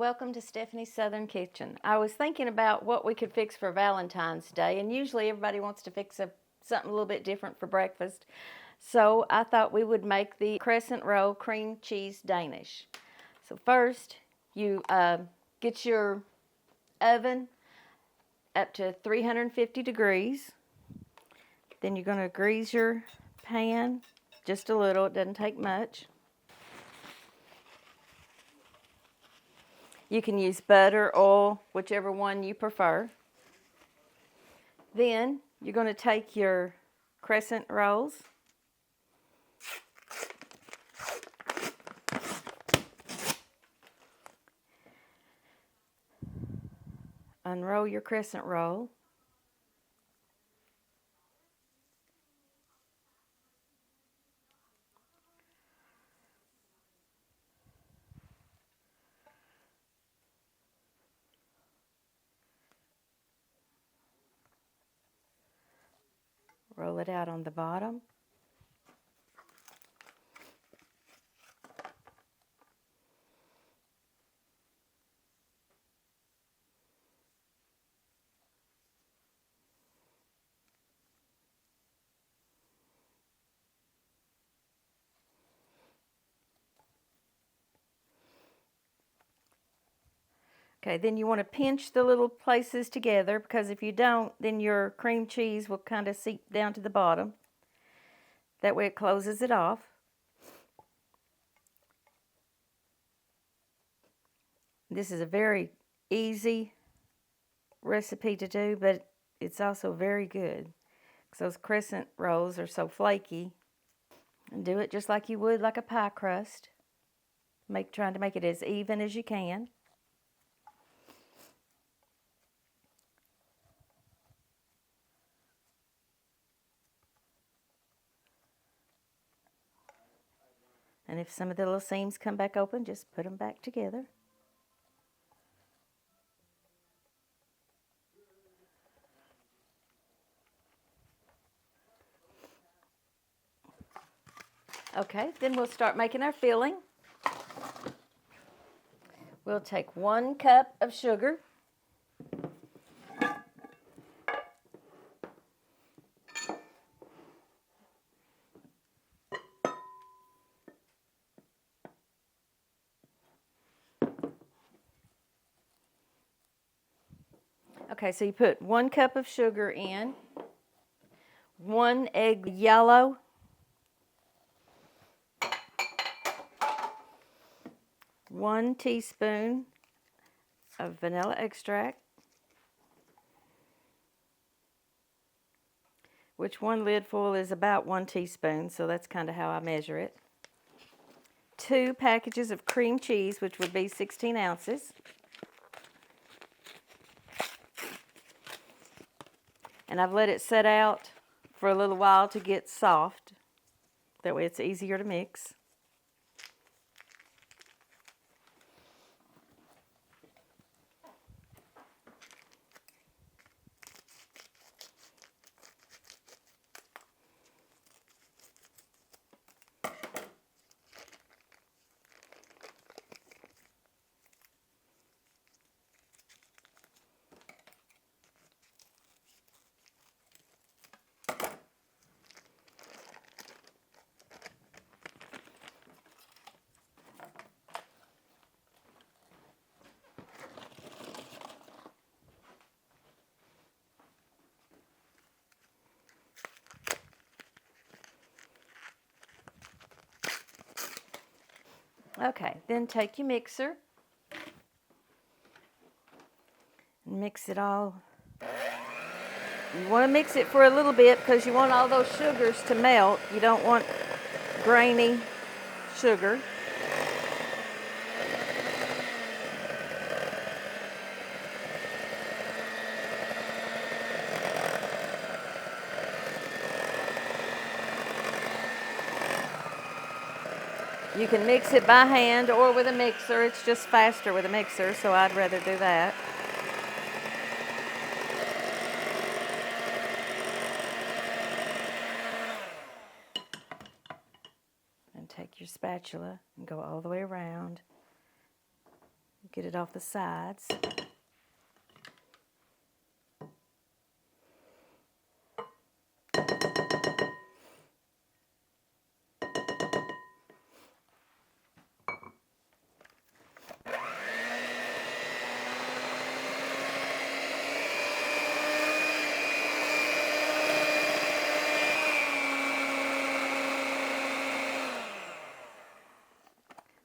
welcome to Stephanie's Southern Kitchen. I was thinking about what we could fix for Valentine's Day, and usually everybody wants to fix something a little bit different for breakfast. So I thought we would make the Crescent roll cream cheese Danish. So first, you get your oven up to 350 degrees. Then you're going to grease your pan just a little. It doesn't take much. You can use butter, oil, whichever one you prefer. Then you're going to take your crescent rolls. Unroll your crescent roll. Roll it out on the bottom. Okay, then you want to pinch the little places together, because if you don't, then your cream cheese will kind of seep down to the bottom. That way it closes it off. This is a very easy recipe to do, but it's also very good, because those crescent rolls are so flaky. And do it just like you would like a pie crust. Trying to make it as even as you can. And if some of the little seams come back open, just put them back together. Okay, then we'll start making our filling. We'll take 1 cup of sugar. Okay, so you put 1 cup of sugar in, 1 egg yellow, 1 teaspoon of vanilla extract, which 1 lidful is about 1 teaspoon, so that's kind of how I measure it. 2 packages of cream cheese, which would be 16 ounces. And I've let it set out for a little while to get soft. That way it's easier to mix. Okay, then take your mixer and mix it all. You want to mix it for a little bit because you want all those sugars to melt. You don't want grainy sugar. You can mix it by hand or with a mixer. It's just faster with a mixer, so I'd rather do that. And take your spatula and go all the way around. Get it off the sides.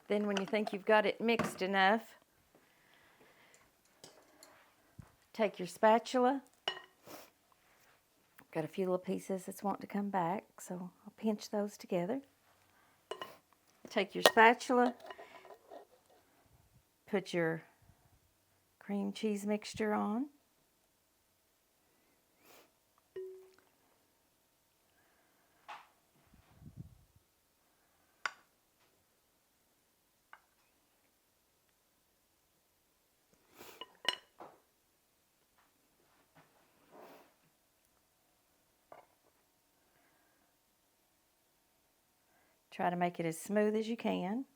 Then when you think you've got it mixed enough, take your spatula. Got a few little pieces that's wanting to come back, so I'll pinch those together. Take your spatula, put your cream cheese mixture on. Try to make it as smooth as you can.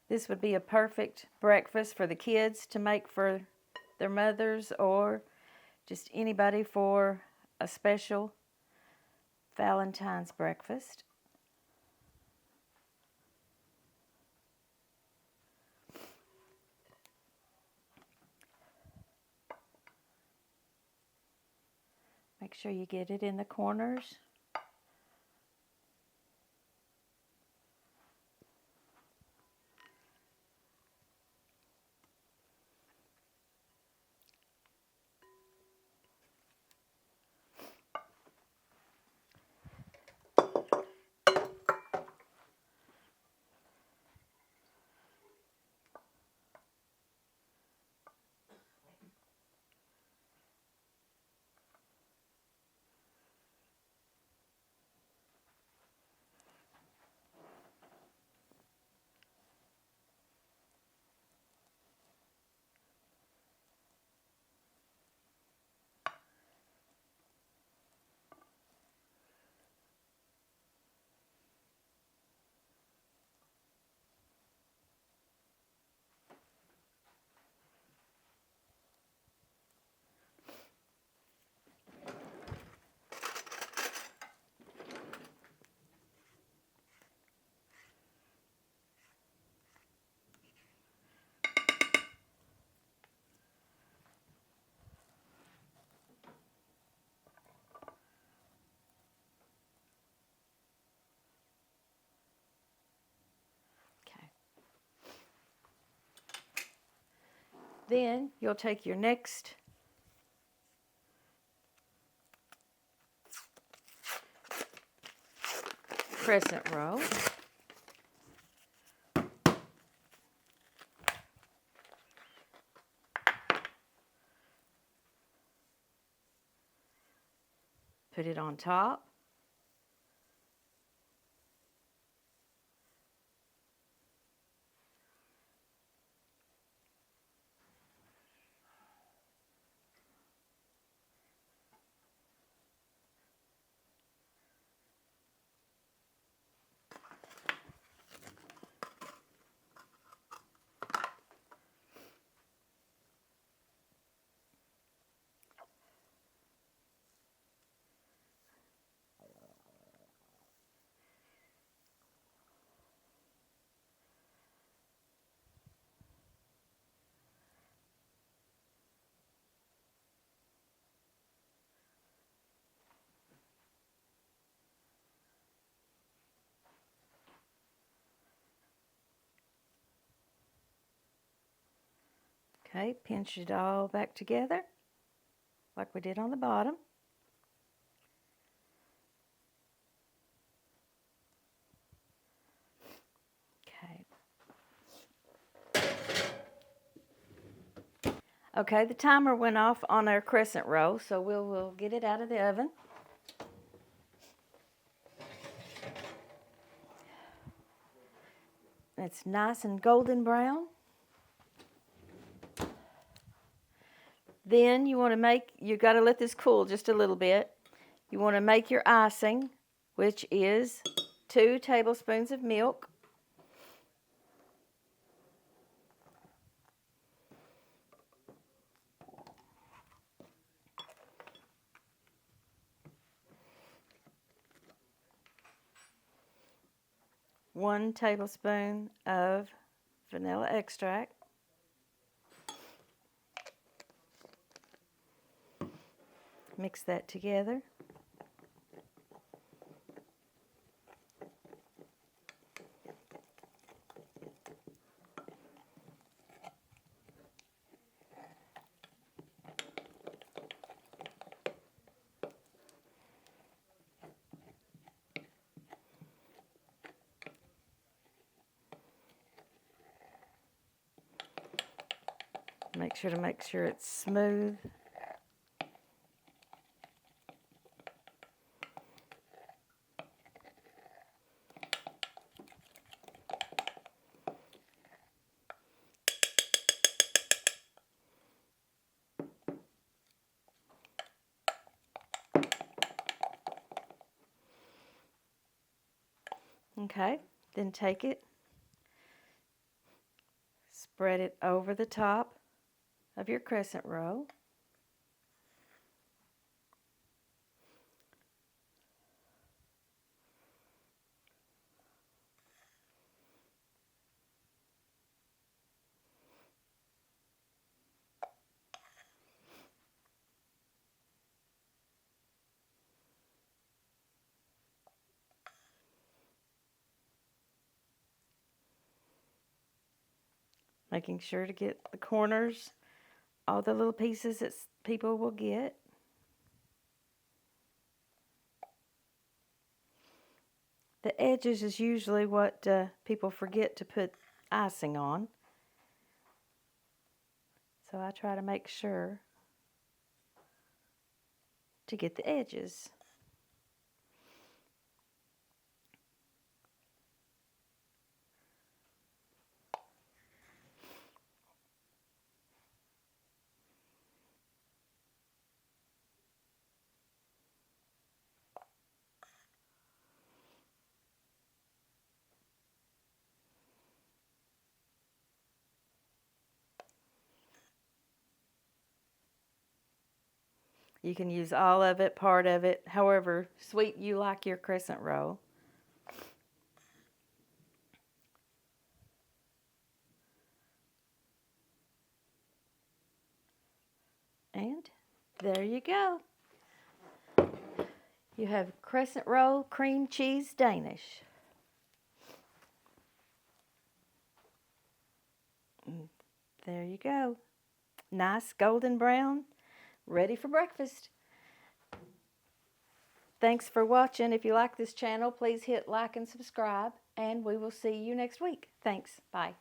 This would be a perfect breakfast for the kids to make for their mothers, or just anybody for a special Valentine's breakfast. Make sure you get it in the corners. Then you'll take your next crescent roll, put it on top. Okay, pinch it all back together like we did on the bottom. Okay, the timer went off on our crescent roll, so we'll get it out of the oven. It's nice and golden brown. Then you got to let this cool just a little bit. You want to make your icing, which is 2 tablespoons of milk. One tablespoon of vanilla extract. Mix that together. Make sure it's smooth. Okay, then take it, spread it over the top of your crescent roll. Making sure to get the corners, all the little pieces that people will get. The edges is usually what people forget to put icing on. So I try to make sure to get the edges. You can use all of it, part of it, however sweet you like your crescent roll. And there you go. You have crescent roll cream cheese Danish. There you go. Nice golden brown, ready for breakfast. Thanks for watching. If you like this channel, please hit like and subscribe, and we will see you next week. Thanks. Bye.